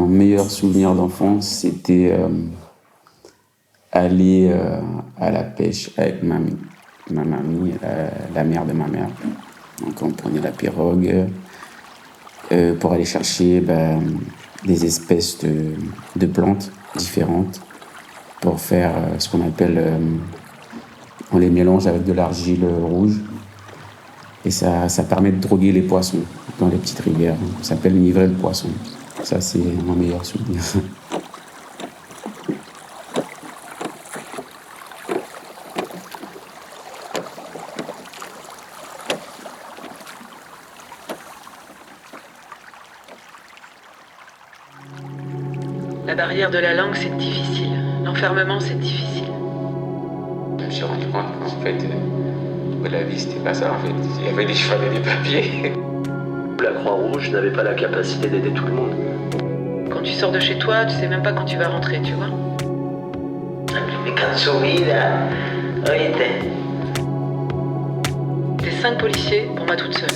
Mon meilleur souvenir d'enfance, c'était aller à la pêche avec ma mamie, la mère de ma mère. Donc on prenait la pirogue pour aller chercher des espèces de plantes différentes pour faire ce qu'on appelle, on les mélange avec de l'argile rouge et ça permet de droguer les poissons dans les petites rivières. Ça s'appelle nivrer le poisson. Ça, c'est mon meilleur souvenir. La barrière de la langue, c'est difficile. L'enfermement, c'est difficile. Je me suis rendu compte qu'en fait, la vie, c'était pas ça. En fait, il y avait des chevaux et des papiers. La Croix-Rouge n'avait pas la capacité d'aider tout le monde. Quand tu sors de chez toi, tu sais même pas quand tu vas rentrer, tu vois. Mais quand subida, oíste. T'es 5 policiers pour moi toute seule.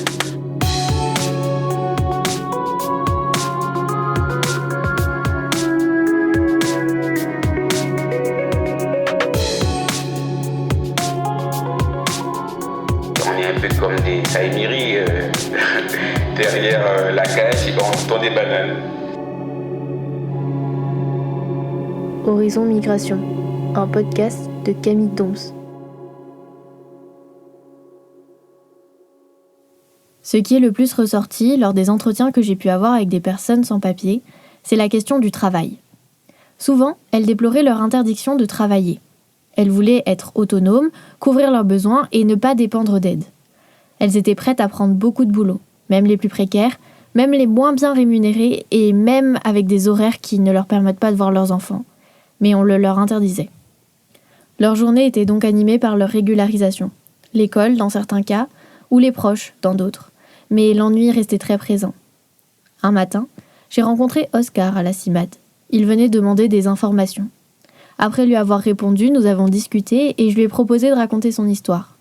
On est un peu comme des saïmiris derrière la cage et on entend des bananes. Horizon Migration, un podcast de Camille Doms. Ce qui est le plus ressorti lors des entretiens que j'ai pu avoir avec des personnes sans papier, c'est la question du travail. Souvent, elles déploraient leur interdiction de travailler. Elles voulaient être autonomes, couvrir leurs besoins et ne pas dépendre d'aide. Elles étaient prêtes à prendre beaucoup de boulot, même les plus précaires, même les moins bien rémunérés et même avec des horaires qui ne leur permettent pas de voir leurs enfants. Mais on le leur interdisait. Leur journée était donc animée par leur régularisation. L'école, dans certains cas, ou les proches, dans d'autres. Mais l'ennui restait très présent. Un matin, j'ai rencontré Oscar à la CIMAD. Il venait demander des informations. Après lui avoir répondu, nous avons discuté et je lui ai proposé de raconter son histoire.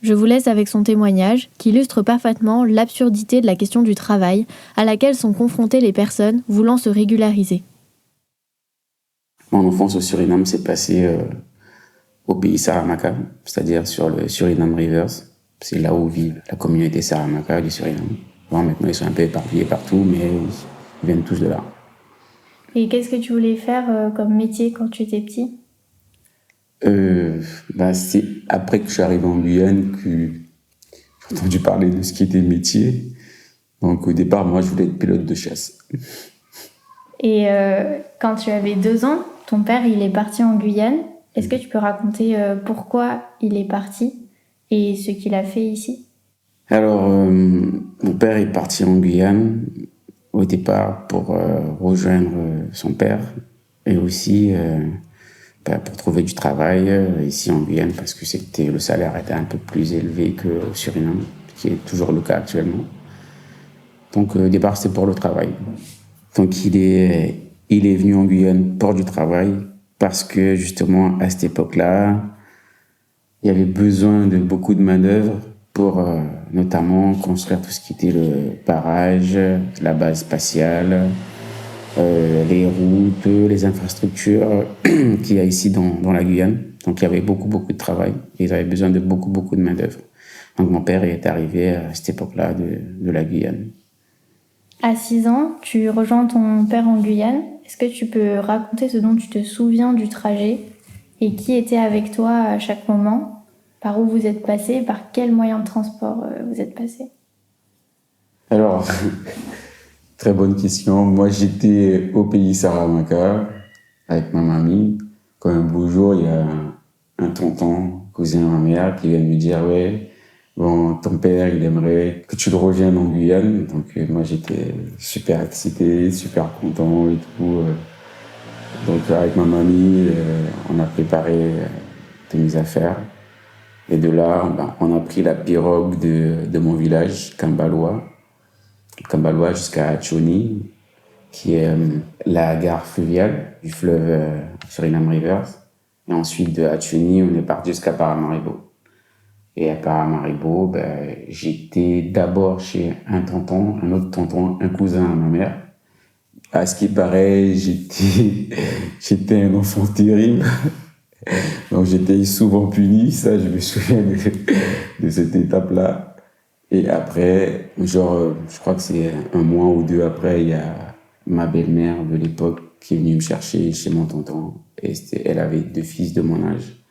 Je vous laisse avec son témoignage qui illustre parfaitement l'absurdité de la question du travail à laquelle sont confrontées les personnes voulant se régulariser. Mon enfance au Suriname s'est passée au pays Saramacca, c'est-à-dire sur le Suriname Rivers. C'est là où vit la communauté Saramacca du Suriname. Bon, maintenant, ils sont un peu éparpillés partout, mais ils viennent tous de là. Et qu'est-ce que tu voulais faire comme métier quand tu étais petit ? C'est après que je suis arrivé en Guyane que j'ai entendu parler de ce qui était métier. Donc au départ, moi, je voulais être pilote de chasse. Et quand tu avais 2 ans, ton père il est parti en Guyane. Est-ce que tu peux raconter pourquoi il est parti et ce qu'il a fait ici ? Alors, mon père est parti en Guyane au départ pour rejoindre son père et aussi pour trouver du travail ici en Guyane parce que le salaire était un peu plus élevé qu'au Suriname, ce qui est toujours le cas actuellement. Donc au départ, c'était pour le travail. Donc il est venu en Guyane pour du travail parce que justement à cette époque-là, il y avait besoin de beaucoup de main-d'œuvre pour notamment construire tout ce qui était le barrage, la base spatiale, les routes, les infrastructures qu'il y a ici dans la Guyane. Donc il y avait beaucoup de travail et ils avaient besoin de beaucoup de main-d'œuvre. Donc mon père est arrivé à cette époque-là de la Guyane. À 6 ans, tu rejoins ton père en Guyane. Est-ce que tu peux raconter ce dont tu te souviens du trajet et qui était avec toi à chaque moment ? Par où vous êtes passé ? Par quel moyen de transport vous êtes passé ? Alors, très bonne question. Moi, j'étais au pays Saramacca avec ma mamie. Quand un beau jour, il y a un tonton, cousin de ma mère, qui vient me dire « Ouais, bon, ton père, il aimerait que tu le rejoignes en Guyane. » Donc, moi, j'étais super excité, super content et tout. Donc, avec ma mamie, on a préparé toutes mes affaires. Et de là, on a pris la pirogue de mon village, Kambaloa jusqu'à Achoni, qui est la gare fluviale du fleuve Suriname Rivers. Et ensuite, de Achoni, on est parti jusqu'à Paramaribo. Et à Paramaribo, j'étais d'abord chez un autre tonton, un cousin à ma mère, À ce qui paraît, j'étais un enfant terrible. Donc j'étais souvent puni, ça je me souviens de cette étape-là. Et après, genre, je crois que c'est un mois ou deux après, il y a ma belle-mère de l'époque qui est venue me chercher chez mon tonton. Et elle avait 2 fils de mon âge.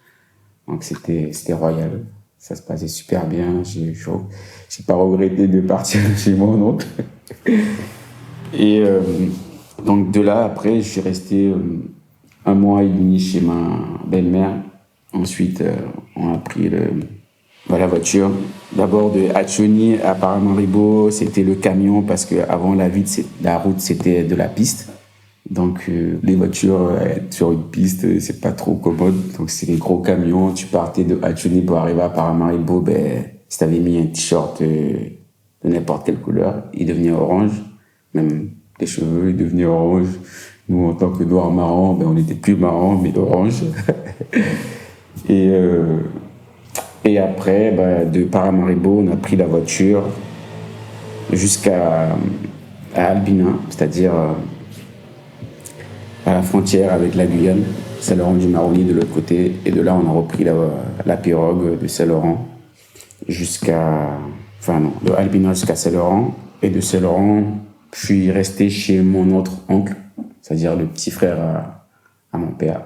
Donc c'était royal. Ça se passait super bien. J'ai pas regretté de partir chez mon oncle. Et donc de là, après, je suis resté 1 mois et demi chez ma belle-mère. Ensuite, on a pris la voiture. D'abord de Hatchoni à Paramaribo, c'était le camion parce qu'avant la route, c'était de la piste. Donc les voitures être sur une piste, c'est pas trop commode. Donc c'est les gros camions. Tu partais de Hatchoni pour arriver à Paramaribo, si t'avais mis un t-shirt de n'importe quelle couleur, il devenait orange. Même les cheveux, ils devenaient orange. Nous, en tant que noirs marrants, on était plus marrants, mais orange. Et après, de Paramaribo, on a pris la voiture jusqu'à Albina, c'est-à-dire à la frontière avec la Guyane, Saint-Laurent-du-Maroni de l'autre côté. Et de là, on a repris la pirogue de Saint-Laurent de Albina jusqu'à Saint-Laurent. Et de Saint-Laurent, je suis resté chez mon autre oncle, c'est-à-dire le petit frère à mon père.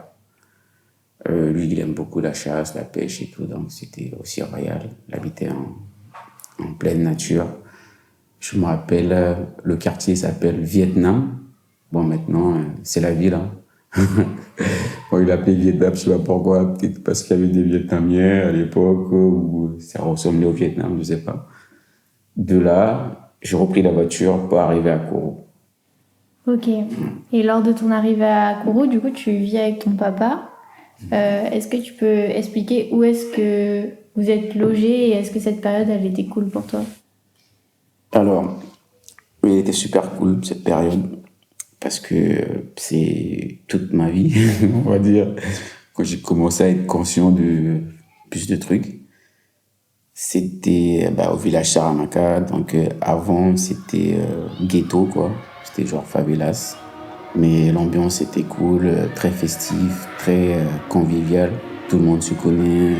Lui, il aime beaucoup la chasse, la pêche et tout, donc c'était aussi royal. Il habitait en pleine nature. Je me rappelle, le quartier s'appelle Vietnam. Bon, maintenant, c'est la ville. Bon, il l'appelait Vietnam, je sais pas pourquoi, peut-être parce qu'il y avait des Vietnamiens à l'époque, ou ça ressemblait au Vietnam, je sais pas. De là, j'ai repris la voiture pour arriver à Kourou. Ok. Et lors de ton arrivée à Kourou, du coup, tu vis avec ton papa. Est-ce que tu peux expliquer où est-ce que vous êtes logé et est-ce que cette période, elle était cool pour toi? Alors, elle était super cool, cette période, parce que c'est toute ma vie, on va dire. Quand j'ai commencé à être conscient de plus de trucs, c'était au village Saramaka. Donc avant, c'était ghetto, quoi. C'était genre favelas. Mais l'ambiance était cool, très festif, très convivial. Tout le monde se connaît.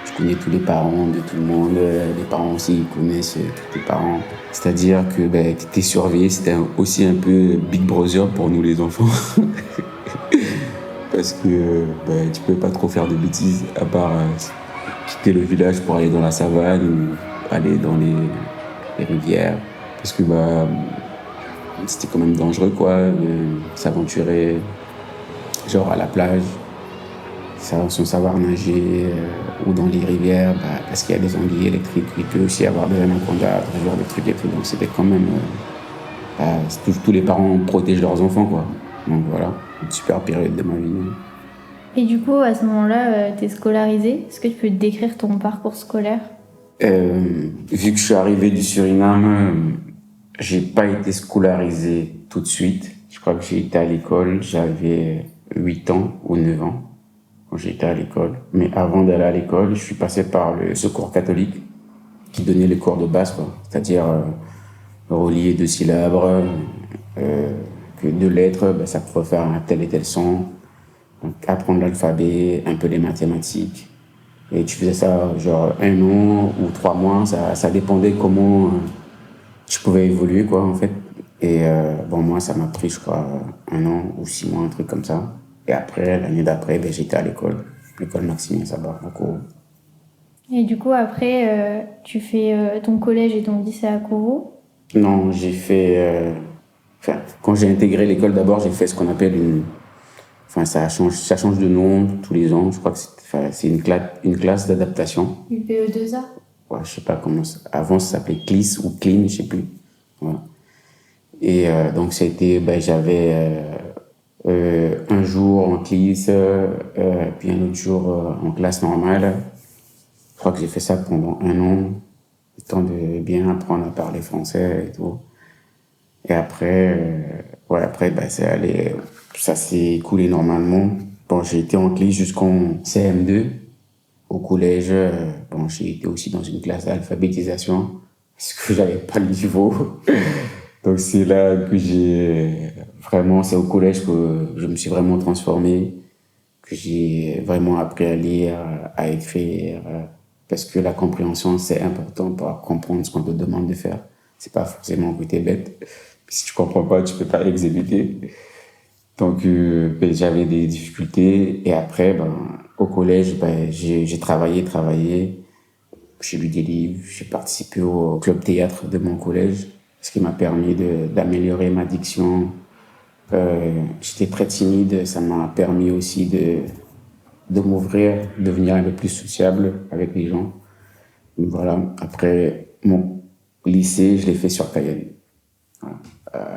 Je connais tous les parents de tout le monde. Les parents aussi, ils connaissent tous les parents. C'est-à-dire que tu étais surveillé. C'était aussi un peu Big Brother pour nous les enfants. Parce que tu pouvais pas trop faire de bêtises, à part quitter le village pour aller dans la savane ou aller dans les rivières. Parce que c'était quand même dangereux, quoi, de s'aventurer genre à la plage sans savoir nager ou dans les rivières, parce qu'il y a des anguilles électriques. Il peut aussi y avoir des anacondas, ce genre de trucs et tout. Donc c'était quand même tous les parents protègent leurs enfants, quoi. Donc voilà, une super période de ma vie. Et du coup, à ce moment-là, t'es scolarisé. Est-ce que tu peux décrire ton parcours scolaire? Vu que je suis arrivé du Suriname, j'ai pas été scolarisé tout de suite. Je crois que j'ai été à l'école, j'avais 8 ans ou 9 ans quand j'étais à l'école. Mais avant d'aller à l'école, je suis passé par le secours catholique qui donnait les cours de base, quoi. C'est-à-dire relier 2 syllabes, que 2 lettres, ça pouvait faire un tel et tel son. Donc apprendre l'alphabet, un peu les mathématiques. Et tu faisais ça genre 1 an ou 3 mois, ça dépendait comment tu pouvais évoluer, quoi, en fait. Et moi, ça m'a pris, je crois, 1 an ou 6 mois, un truc comme ça. Et après, l'année d'après, j'étais à l'école Maximien Sabat, à Kourou. Et du coup, après, tu fais ton collège et ton lycée à Kourou? Non, j'ai fait... quand j'ai intégré l'école, d'abord, j'ai fait ce qu'on appelle une... ça change de nom tous les ans. Je crois que c'est une classe d'adaptation. Une PE2A? Ouais, je sais pas comment ça... Avant, ça s'appelait CLIS ou CLIN, je sais plus. Voilà. Et donc, j'avais un jour en CLIS, puis un autre jour en classe normale. Je crois que j'ai fait ça pendant 1 an, le temps de bien apprendre à parler français et tout. Et après, ça s'est écoulé normalement. Bon, j'ai été en CLIS jusqu'en CM2. Au collège, j'ai été aussi dans une classe d'alphabétisation parce que j'avais pas le niveau. Donc c'est là que j'ai vraiment, c'est au collège que je me suis vraiment transformé, que j'ai vraiment appris à lire, à écrire, parce que la compréhension, c'est important pour comprendre ce qu'on te demande de faire. C'est pas forcément que t'es bête. Si tu comprends pas, tu peux pas exécuter. Donc, j'avais des difficultés. Et après, au collège, j'ai travaillé. J'ai lu des livres, j'ai participé au club théâtre de mon collège, ce qui m'a permis d'améliorer ma diction. J'étais très timide, ça m'a permis aussi de m'ouvrir, de devenir un peu plus sociable avec les gens. Donc voilà. Après, mon lycée, je l'ai fait sur Cayenne. Voilà.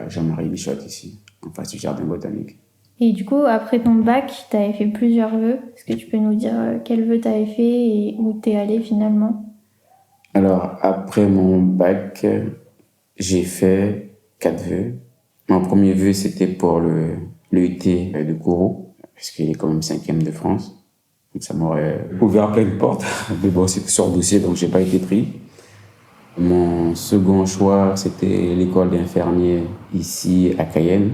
Jean-Marie Michotte ici, en face du jardin botanique. Et du coup, après ton bac, tu avais fait plusieurs vœux. Est-ce que tu peux nous dire quels vœux tu avais fait et où tu es allé finalement? Alors, après mon bac, j'ai fait 4 vœux. Mon premier vœu, c'était pour le UT de Kourou, parce qu'il est quand même 5e de France. Donc ça m'aurait ouvert plein de portes. Mais bon, c'était sur dossier, donc j'ai pas été pris. Mon second choix, c'était l'école d'infirmier ici à Cayenne.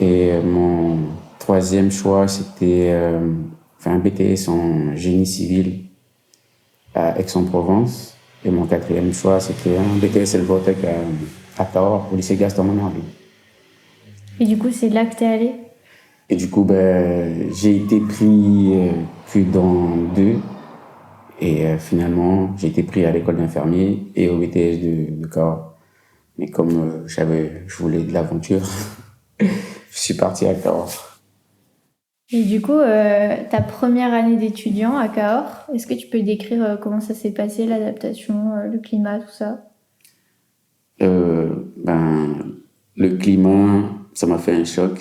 Et mon troisième choix, c'était un BTS en génie civil à Aix-en-Provence. Et mon quatrième choix, c'était un BTS Elvotec à Cahors, au lycée Gaston Monnerville. Et du coup, c'est là que t'es allé? Et du coup, j'ai été pris que dans 2. Et finalement, j'ai été pris à l'école d'infirmier et au BTS de Cahors. Mais comme je voulais de l'aventure, je suis parti à Cahors. Et du coup, ta première année d'étudiant à Cahors, est-ce que tu peux décrire comment ça s'est passé, l'adaptation, le climat, tout ça? Le climat, ça m'a fait un choc.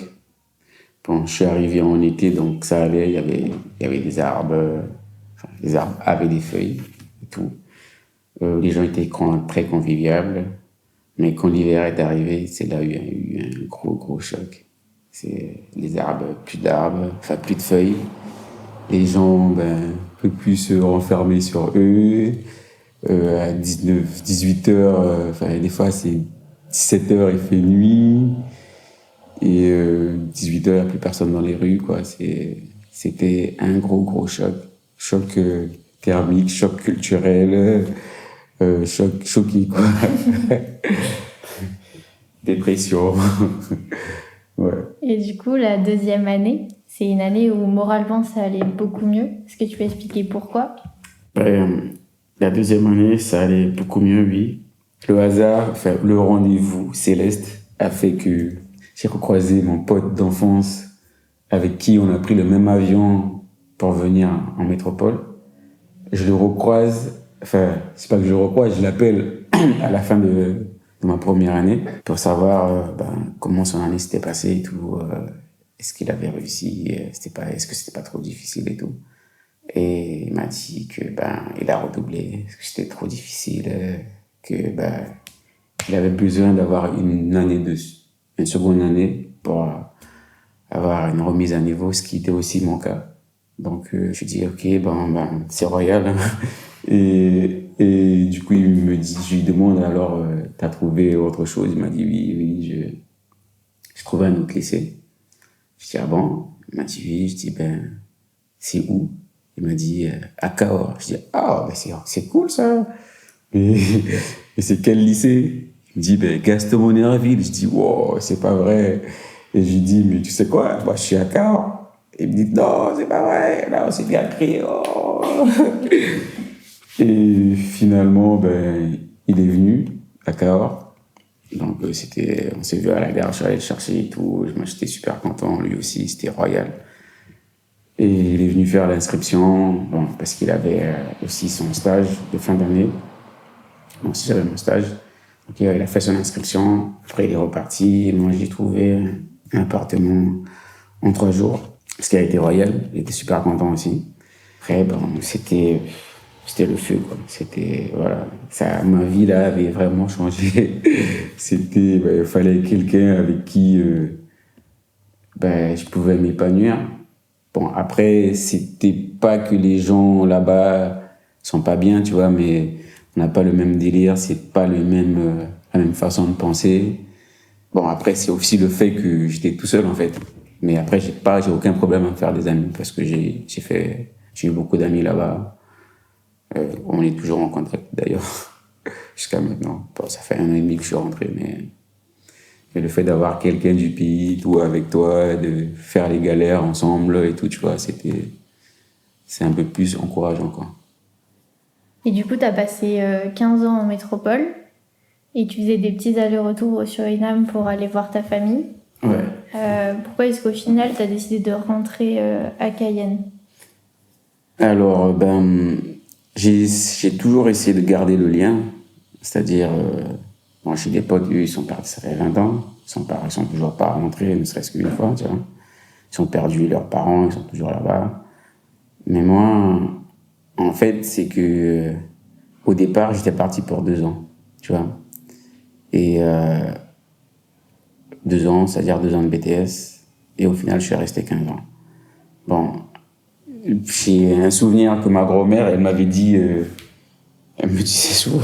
Bon, je suis arrivé en été, donc ça allait, il y avait des arbres, les arbres avaient des feuilles et tout. Les gens étaient très conviviables, mais quand l'hiver est arrivé, c'est là où il y a eu un gros choc. C'est les arbres, plus d'arbres, plus de feuilles. Les gens, un peu plus se renfermer sur eux. À 19, 18 heures, des fois c'est 17 heures, il fait nuit. Et 18 heures, il n'y a plus personne dans les rues, quoi. C'était un gros choc. Choc thermique, choc culturel, choqué, quoi. Dépression. Ouais. Et du coup, la deuxième année, c'est une année où moralement ça allait beaucoup mieux. Est-ce que tu peux expliquer pourquoi? La deuxième année, ça allait beaucoup mieux, oui. Le hasard, le rendez-vous céleste a fait que j'ai recroisé mon pote d'enfance avec qui on a pris le même avion pour venir en métropole. Je le recroise, c'est pas que je le recroise, je l'appelle à la fin de ma première année pour savoir comment son année s'était passée et tout. Est-ce qu'il avait réussi, est-ce que c'était pas trop difficile et tout. Et il m'a dit que il a redoublé, que c'était trop difficile, que il avait besoin d'avoir une seconde année pour avoir une remise à niveau, ce qui était aussi mon cas. Donc je dis ok, c'est royal. Hein. Et du coup je lui demande alors t'as trouvé autre chose? Il m'a dit oui, j'ai trouvé un autre lycée. Je dis ah bon? Il m'a dit oui. Je dis c'est où? Il m'a dit à Cahors. Je dis c'est cool ça. Et c'est quel lycée? Il me dit Gaston Monnerville. Je dis wow, c'est pas vrai. Et je lui dis mais tu sais quoi, moi je suis à Cahors. Il me dit non, c'est pas vrai. Là on s'est bien crié. Oh. Et finalement il est venu à Cahors. Donc on s'est vu à la gare, je suis allé le chercher et tout. Moi j'étais super content, lui aussi, c'était royal. Et il est venu faire l'inscription, parce qu'il avait aussi son stage de fin d'année. Moi aussi j'avais mon stage. Donc il a fait son inscription, après il est reparti. Et moi j'ai trouvé un appartement en 3 jours, ce qui a été royal. Il était super content aussi. Après c'était le feu, quoi. C'était, voilà. Ma vie là avait vraiment changé. Il fallait quelqu'un avec qui je pouvais m'épanouir. Bon, après, c'était pas que les gens là-bas sont pas bien, tu vois, mais on n'a pas le même délire, c'est pas la même façon de penser. Bon, après, c'est aussi le fait que j'étais tout seul, en fait. Mais après, j'ai aucun problème à me faire des amis parce que j'ai eu beaucoup d'amis là-bas. On est toujours en contact, d'ailleurs, jusqu'à maintenant. Bon, ça fait 1 an et demi que je suis rentré, mais le fait d'avoir quelqu'un du pays, tout avec toi, de faire les galères ensemble et tout, tu vois, c'est un peu plus encourageant, quoi. Et du coup, tu as passé 15 ans en métropole et tu faisais des petits allers-retours au Suriname pour aller voir ta famille. Ouais. Pourquoi est-ce qu'au final, tu as décidé de rentrer à Cayenne? Alors, j'ai toujours essayé de garder le lien. C'est-à-dire, bon, j'ai des potes, eux, ils sont partis, ça fait 20 ans. Ils sont toujours pas rentrés, ne serait-ce qu'une fois, tu vois. Ils ont perdu leurs parents, ils sont toujours là-bas. Mais moi, en fait, c'est que au départ, j'étais parti pour 2 ans, tu vois. Et 2 ans, c'est-à-dire 2 ans de BTS. Et au final, je suis resté 15 ans. Bon, j'ai un souvenir que ma grand-mère, elle m'avait dit, elle me disait souvent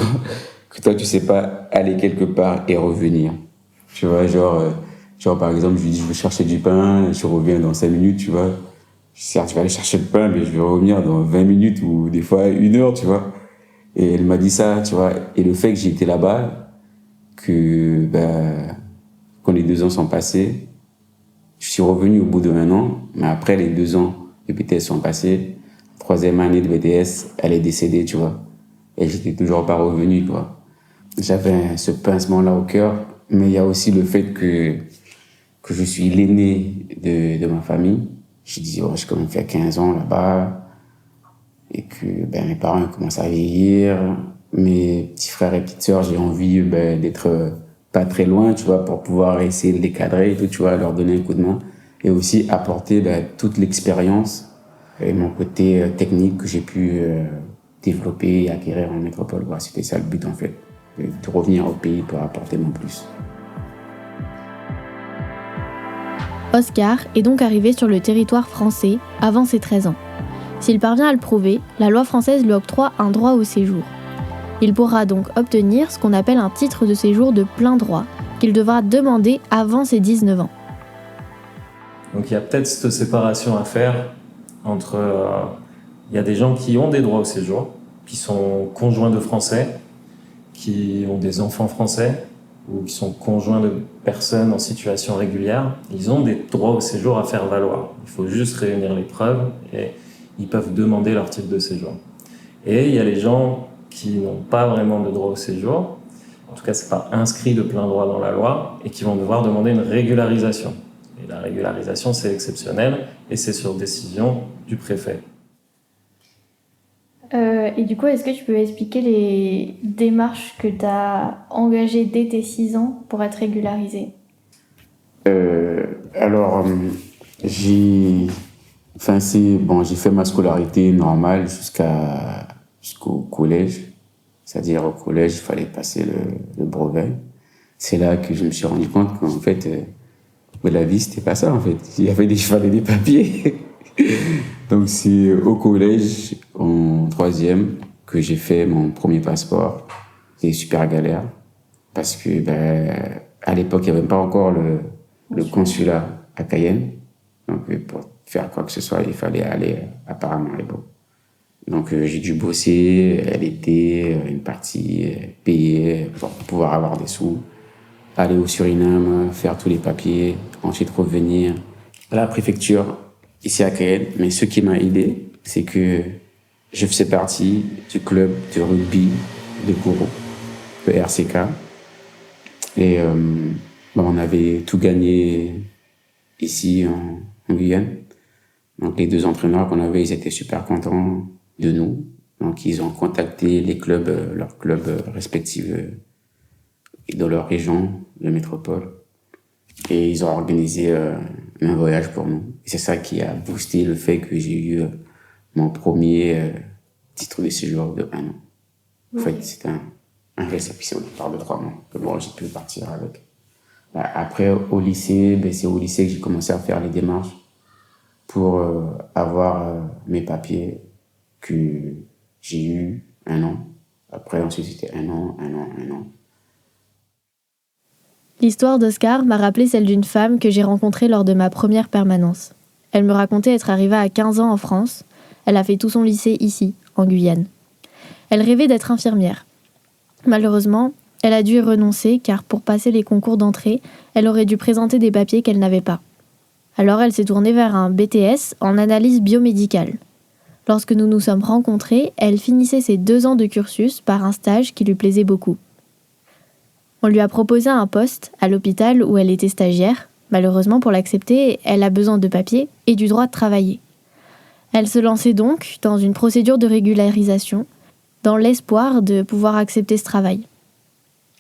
que toi, tu sais pas aller quelque part et revenir. Tu vois, genre par exemple, je lui dis, je vais chercher du pain, je reviens dans 5 minutes, tu vois. Certes, je vais aller chercher le pain, mais je vais revenir dans 20 minutes ou des fois 1 heure, tu vois. Et elle m'a dit ça, tu vois. Et le fait que j'étais là-bas, quand les 2 ans sont passés, je suis revenu au bout de 1 an, mais après les 2 ans de BTS sont passés, 3e année de BTS, elle est décédée, tu vois. Et j'étais toujours pas revenu, quoi. J'avais ce pincement-là au cœur, mais il y a aussi le fait que je suis l'aîné de ma famille. Je dis, oh, j'ai quand même fait 15 ans là-bas, et que mes parents commencent à vieillir. Mes petits frères et petites sœurs, j'ai envie d'être pas très loin, tu vois, pour pouvoir essayer de les cadrer et tout, tu vois, leur donner un coup de main. Et aussi apporter toute l'expérience et mon côté technique que j'ai pu développer et acquérir en métropole. Voilà, c'était ça le but, en fait, de revenir au pays pour apporter mon plus. Oscar est donc arrivé sur le territoire français avant ses 13 ans. S'il parvient à le prouver, la loi française lui octroie un droit au séjour. Il pourra donc obtenir ce qu'on appelle un titre de séjour de plein droit, qu'il devra demander avant ses 19 ans. Donc il y a peut-être cette séparation à faire entre... il y a des gens qui ont des droits au séjour, qui sont conjoints de Français, qui ont des enfants français, ou qui sont conjoints de personnes en situation régulière. Ils ont des droits au séjour à faire valoir. Il faut juste réunir les preuves et ils peuvent demander leur titre de séjour. Et il y a les gens qui n'ont pas vraiment de droit au séjour, en tout cas c'est pas inscrit de plein droit dans la loi, et qui vont devoir demander une régularisation. Et la régularisation c'est exceptionnel et c'est sur décision du préfet. Et du coup, est-ce que tu peux expliquer les démarches que tu as engagées dès tes 6 ans pour être régularisé? Alors, j'ai fait ma scolarité normale jusqu'au collège. C'est-à-dire au collège, il fallait passer le brevet. C'est là que je me suis rendu compte qu'en fait, la vie, c'était pas ça, en fait. Il fallait des papiers. Donc, c'est au collège, en 3e, que j'ai fait mon premier passeport. C'était super galère. Parce que, à l'époque, il n'y avait pas encore le consulat à Cayenne. Donc, pour faire quoi que ce soit, il fallait aller apparemment à Ebo. Donc, j'ai dû bosser l'été, une partie payée pour pouvoir avoir des sous. Aller au Suriname, faire tous les papiers, ensuite revenir à la préfecture, ici à Cayenne. Mais ce qui m'a aidé, c'est que je faisais partie du club de rugby de Kourou, le RCK. Et on avait tout gagné ici en Guyane. Donc les 2 entraîneurs qu'on avait, ils étaient super contents de nous. Donc ils ont contacté les clubs, leurs clubs respectifs dans leur région, la métropole. Et ils ont organisé un voyage pour nous. Et c'est ça qui a boosté le fait que j'ai eu mon premier titre de séjour de 1 an. En fait, c'était un récépissé au départ de 3 mois. Que bon, j'ai pu partir avec. Après, au lycée, c'est au lycée que j'ai commencé à faire les démarches pour avoir mes papiers que j'ai eu 1 an. Après, ensuite, c'était 1 an. L'histoire d'Oscar m'a rappelé celle d'une femme que j'ai rencontrée lors de ma première permanence. Elle me racontait être arrivée à 15 ans en France. Elle a fait tout son lycée ici, en Guyane. Elle rêvait d'être infirmière. Malheureusement, elle a dû y renoncer car pour passer les concours d'entrée, elle aurait dû présenter des papiers qu'elle n'avait pas. Alors elle s'est tournée vers un BTS en analyse biomédicale. Lorsque nous nous sommes rencontrés, elle finissait ses 2 ans de cursus par un stage qui lui plaisait beaucoup. On lui a proposé un poste à l'hôpital où elle était stagiaire. Malheureusement, pour l'accepter, elle a besoin de papiers et du droit de travailler. Elle se lançait donc dans une procédure de régularisation, dans l'espoir de pouvoir accepter ce travail.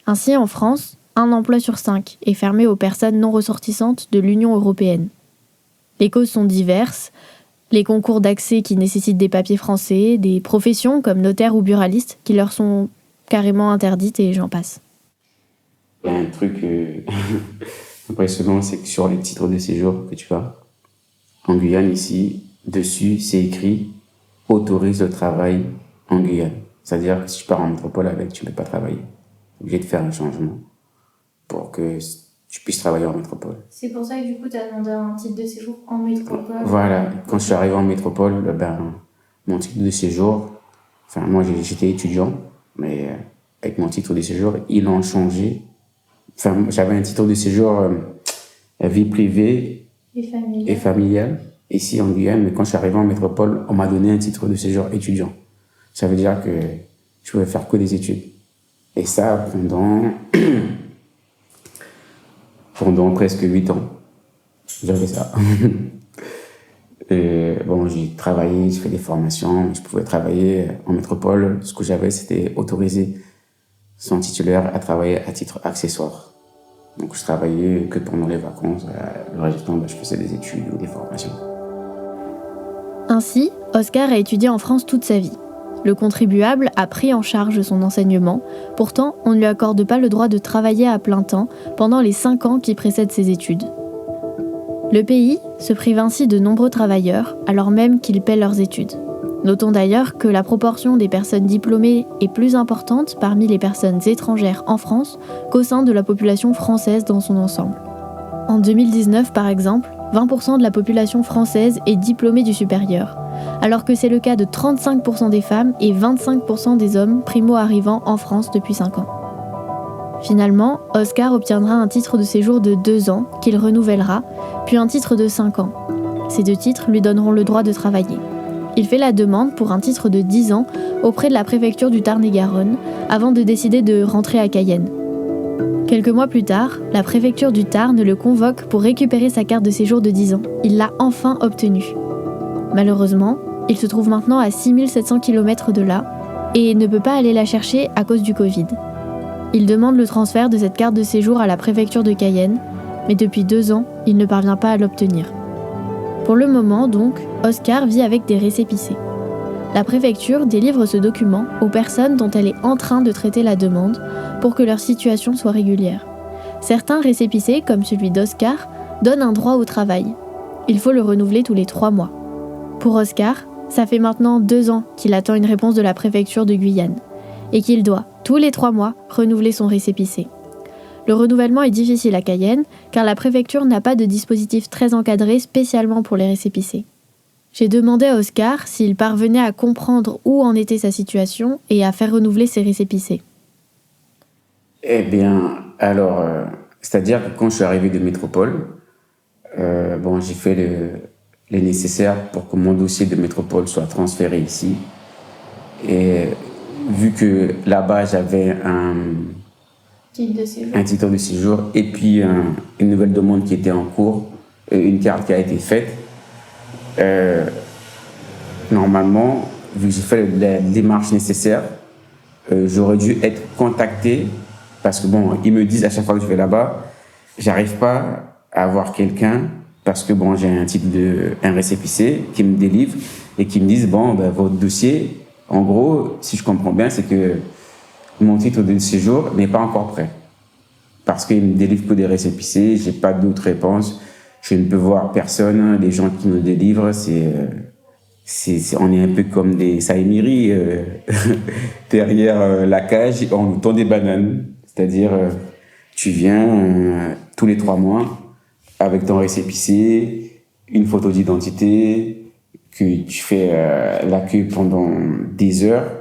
Ainsi, en France, 1 emploi sur 5 est fermé aux personnes non ressortissantes de l'Union européenne. Les causes sont diverses, les concours d'accès qui nécessitent des papiers français, des professions comme notaire ou buraliste qui leur sont carrément interdites et j'en passe. Il y a un truc impressionnant, c'est que sur les titres de séjour que tu as, en Guyane ici, dessus, c'est écrit « autorise le travail en Guyane ». C'est-à-dire que si tu pars en métropole avec, tu ne peux pas travailler. Tu es obligé de faire un changement pour que tu puisses travailler en métropole. C'est pour ça que du coup, tu as demandé un titre de séjour en métropole. Voilà. Quand je suis arrivé en métropole, mon titre de séjour, enfin moi j'étais étudiant, mais avec mon titre de séjour, ils l'ont changé. Enfin, j'avais un titre de séjour vie privée et familiale ici en Guyane, mais quand je suis arrivé en métropole, on m'a donné un titre de séjour étudiant. Ça veut dire que je pouvais faire que des études. Et ça pendant presque 8 ans. J'avais ça. Et bon, j'ai travaillé, j'ai fait des formations, mais je pouvais travailler en métropole. Ce que j'avais, c'était autoriser son titulaire à travailler à titre accessoire. Donc je travaillais que pendant les vacances. Le reste du temps, je faisais des études ou des formations. Ainsi, Oscar a étudié en France toute sa vie. Le contribuable a pris en charge son enseignement. Pourtant, on ne lui accorde pas le droit de travailler à plein temps pendant les 5 ans qui précèdent ses études. Le pays se prive ainsi de nombreux travailleurs, alors même qu'ils paient leurs études. Notons d'ailleurs que la proportion des personnes diplômées est plus importante parmi les personnes étrangères en France qu'au sein de la population française dans son ensemble. En 2019, par exemple, 20% de la population française est diplômée du supérieur, alors que c'est le cas de 35% des femmes et 25% des hommes primo-arrivants en France depuis 5 ans. Finalement, Oscar obtiendra un titre de séjour de 2 ans qu'il renouvellera, puis un titre de 5 ans. Ces 2 titres lui donneront le droit de travailler. Il fait la demande pour un titre de 10 ans auprès de la préfecture du Tarn-et-Garonne avant de décider de rentrer à Cayenne. Quelques mois plus tard, la préfecture du Tarn le convoque pour récupérer sa carte de séjour de 10 ans. Il l'a enfin obtenue. Malheureusement, il se trouve maintenant à 6700 km de là et ne peut pas aller la chercher à cause du Covid. Il demande le transfert de cette carte de séjour à la préfecture de Cayenne, mais depuis 2 ans, il ne parvient pas à l'obtenir. Pour le moment, donc, Oscar vit avec des récépissés. La préfecture délivre ce document aux personnes dont elle est en train de traiter la demande pour que leur situation soit régulière. Certains récépissés, comme celui d'Oscar, donnent un droit au travail. Il faut le renouveler tous les 3 mois. Pour Oscar, ça fait maintenant 2 ans qu'il attend une réponse de la préfecture de Guyane et qu'il doit, tous les 3 mois, renouveler son récépissé. Le renouvellement est difficile à Cayenne car la préfecture n'a pas de dispositif très encadré spécialement pour les récépissés. J'ai demandé à Oscar s'il parvenait à comprendre où en était sa situation et à faire renouveler ses récépissés. Eh bien, alors, c'est-à-dire que quand je suis arrivé de métropole, j'ai fait le nécessaire pour que mon dossier de métropole soit transféré ici. Et vu que là-bas, j'avais un titre de séjour et puis une nouvelle demande qui était en cours, une carte qui a été faite, normalement, vu que j'ai fait la démarche nécessaire, j'aurais dû être contacté parce que ils me disent à chaque fois que je vais là-bas, j'arrive pas à avoir quelqu'un parce que j'ai un récépissé qui me délivre et qui me disent votre dossier, en gros, si je comprends bien, c'est que mon titre de séjour n'est pas encore prêt parce qu'il me délivre que des récépissés, j'ai pas d'autres réponses. Je ne peux voir personne, les gens qui nous délivrent, on est un peu comme des saïmiris derrière la cage, on nous tend des bananes. C'est-à-dire, tu viens tous les 3 mois avec ton récépissé, une photo d'identité, que tu fais la queue pendant des heures.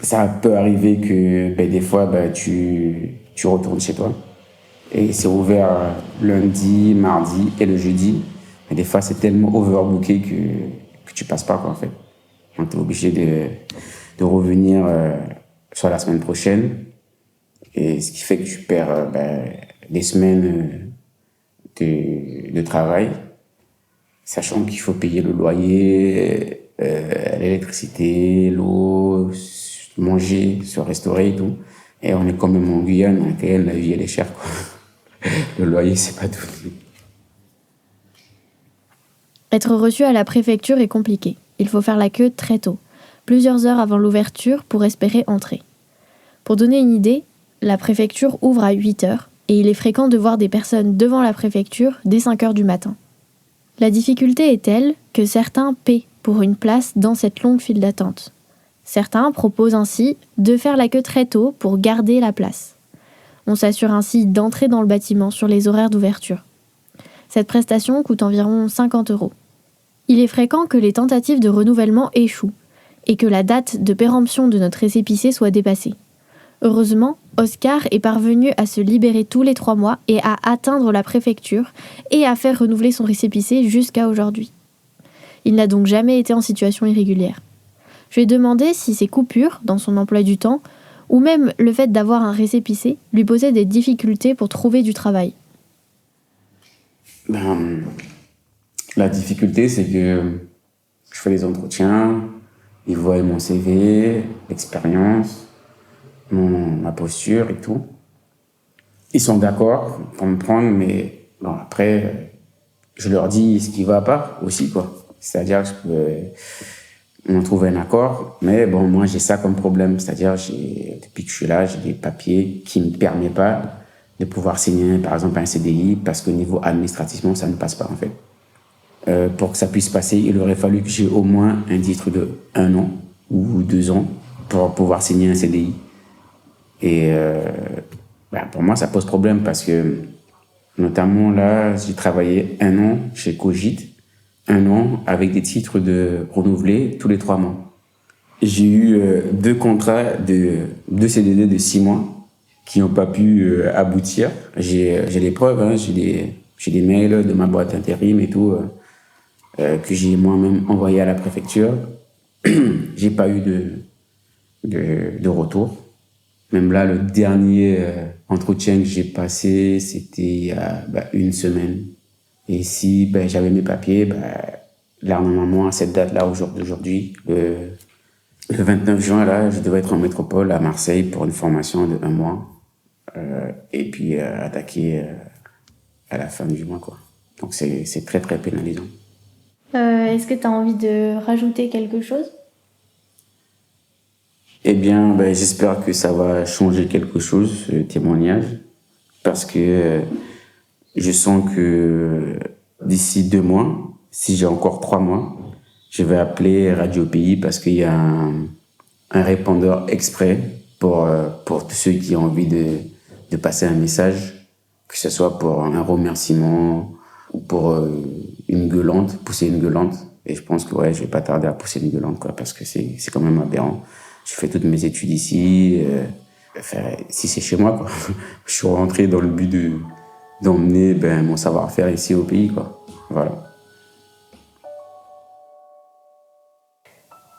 Ça peut arriver que des fois, tu retournes chez toi. Et c'est ouvert lundi, mardi et le jeudi. Mais des fois, c'est tellement overbooké que tu passes pas, quoi, en fait. Donc, tu es obligé de revenir soit la semaine prochaine. Et ce qui fait que tu perds des semaines de travail, sachant qu'il faut payer le loyer, l'électricité, l'eau, manger, se restaurer et tout. Et on est quand même en Guyane, en Guyane, la vie elle est chère, quoi. Le loyer, c'est pas tout. Être reçu à la préfecture est compliqué. Il faut faire la queue très tôt, plusieurs heures avant l'ouverture pour espérer entrer. Pour donner une idée, la préfecture ouvre à 8h et il est fréquent de voir des personnes devant la préfecture dès 5h du matin. La difficulté est telle que certains paient pour une place dans cette longue file d'attente. Certains proposent ainsi de faire la queue très tôt pour garder la place. On s'assure ainsi d'entrer dans le bâtiment sur les horaires d'ouverture. Cette prestation coûte environ 50 €. Il est fréquent que les tentatives de renouvellement échouent et que la date de péremption de notre récépissé soit dépassée. Heureusement, Oscar est parvenu à se libérer tous les 3 mois et à atteindre la préfecture et à faire renouveler son récépissé jusqu'à aujourd'hui. Il n'a donc jamais été en situation irrégulière. Je lui ai demandé si ces coupures dans son emploi du temps ou même le fait d'avoir un récépissé lui posait des difficultés pour trouver du travail. La difficulté, c'est que je fais les entretiens, ils voient mon CV, l'expérience, ma posture et tout. Ils sont d'accord pour me prendre, mais bon, après, je leur dis ce qui va pas aussi, quoi. C'est-à-dire que on trouve un accord, mais bon, moi, j'ai ça comme problème. C'est-à-dire, depuis que je suis là, j'ai des papiers qui me permettent pas de pouvoir signer, par exemple, un CDI, parce qu'au niveau administrativement, ça ne passe pas, en fait. Pour que ça puisse passer, il aurait fallu que j'ai au moins un titre de 1 an ou 2 ans pour pouvoir signer un CDI. Et pour moi, ça pose problème parce que, notamment là, j'ai travaillé 1 an chez Cogit, 1 an avec des titres de renouvelés tous les 3 mois. J'ai eu 2 contrats, 2 CDD de 6 mois qui n'ont pas pu aboutir. J'ai les preuves, hein, j'ai des mails de ma boîte intérim et tout que j'ai moi-même envoyé à la préfecture. J'ai pas eu de retour. Même là, le dernier entretien que j'ai passé, c'était il y a 1 semaine. Et si j'avais mes papiers, là, normalement, à cette date-là, aujourd'hui, le 29 juin, là, je devais être en métropole à Marseille pour une formation de 1 mois. Et puis attaquer à la fin du mois, quoi. Donc c'est très, très pénalisant. Est-ce que tu as envie de rajouter quelque chose ? Eh bien, j'espère que ça va changer quelque chose, ce témoignage, parce que je sens que d'ici 2 mois, si j'ai encore 3 mois, je vais appeler Radio Pays parce qu'il y a un répondeur exprès pour tous ceux qui ont envie de passer un message, que ce soit pour un remerciement ou pour pousser une gueulante. Et je pense que je vais pas tarder à pousser une gueulante, quoi, parce que c'est quand même aberrant. Je fais toutes mes études ici. Si c'est chez moi, quoi. Je suis rentré dans le but d'emmener mon savoir-faire ici au pays, quoi. Voilà.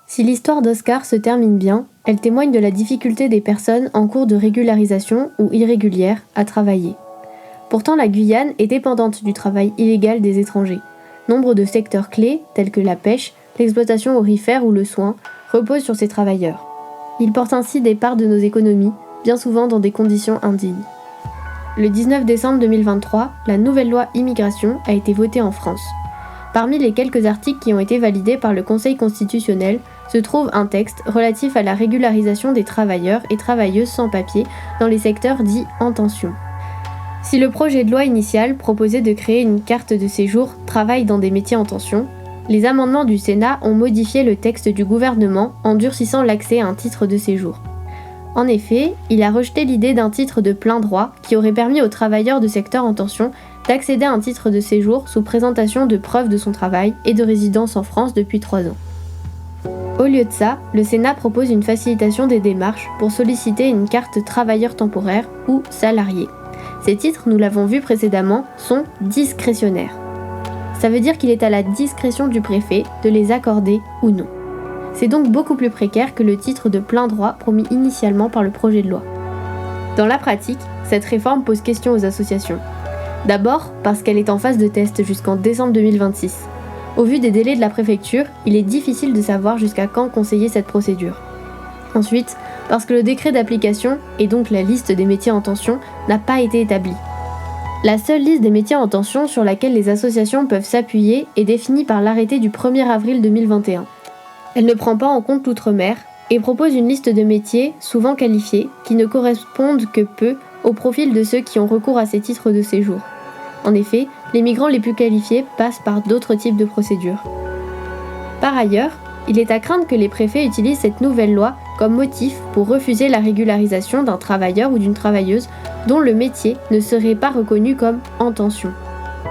Si l'histoire d'Oscar se termine bien, elle témoigne de la difficulté des personnes en cours de régularisation ou irrégulières à travailler. Pourtant, la Guyane est dépendante du travail illégal des étrangers. Nombre de secteurs clés, tels que la pêche, l'exploitation aurifère ou le soin, reposent sur ces travailleurs. Ils portent ainsi des parts de nos économies, bien souvent dans des conditions indignes. Le 19 décembre 2023, la nouvelle loi immigration a été votée en France. Parmi les quelques articles qui ont été validés par le Conseil constitutionnel, se trouve un texte relatif à la régularisation des travailleurs et travailleuses sans papier dans les secteurs dits en tension. Si le projet de loi initial proposait de créer une carte de séjour « Travail dans des métiers en tension », les amendements du Sénat ont modifié le texte du gouvernement en durcissant l'accès à un titre de séjour. En effet, il a rejeté l'idée d'un titre de plein droit qui aurait permis aux travailleurs de secteurs en tension d'accéder à un titre de séjour sous présentation de preuves de son travail et de résidence en France depuis 3 ans. Au lieu de ça, le Sénat propose une facilitation des démarches pour solliciter une carte travailleur temporaire ou salarié. Ces titres, nous l'avons vu précédemment, sont discrétionnaires. Ça veut dire qu'il est à la discrétion du préfet de les accorder ou non. C'est donc beaucoup plus précaire que le titre de plein droit promis initialement par le projet de loi. Dans la pratique, cette réforme pose question aux associations. D'abord parce qu'elle est en phase de test jusqu'en décembre 2026. Au vu des délais de la préfecture, il est difficile de savoir jusqu'à quand conseiller cette procédure. Ensuite, parce que le décret d'application, et donc la liste des métiers en tension, n'a pas été établi. La seule liste des métiers en tension sur laquelle les associations peuvent s'appuyer est définie par l'arrêté du 1er avril 2021. Elle ne prend pas en compte l'outre-mer et propose une liste de métiers, souvent qualifiés, qui ne correspondent que peu au profil de ceux qui ont recours à ces titres de séjour. En effet, les migrants les plus qualifiés passent par d'autres types de procédures. Par ailleurs, il est à craindre que les préfets utilisent cette nouvelle loi comme motif pour refuser la régularisation d'un travailleur ou d'une travailleuse dont le métier ne serait pas reconnu comme en tension.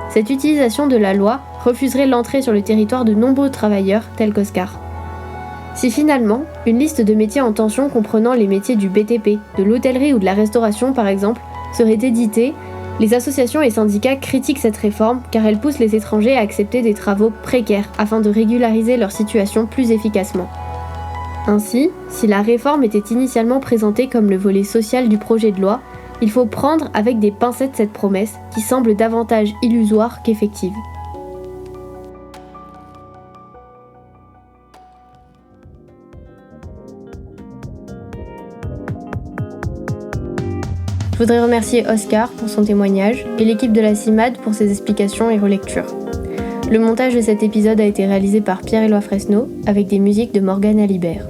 Cette utilisation de la loi refuserait l'entrée sur le territoire de nombreux travailleurs tels qu'Oscar. Si finalement, une liste de métiers en tension comprenant les métiers du BTP, de l'hôtellerie ou de la restauration par exemple, serait éditée, les associations et syndicats critiquent cette réforme car elle pousse les étrangers à accepter des travaux précaires afin de régulariser leur situation plus efficacement. Ainsi, si la réforme était initialement présentée comme le volet social du projet de loi, il faut prendre avec des pincettes cette promesse qui semble davantage illusoire qu'effective. Je voudrais remercier Oscar pour son témoignage et l'équipe de la CIMAD pour ses explications et relectures. Le montage de cet épisode a été réalisé par Pierre-Éloi Fresneau avec des musiques de Morgane Alibert.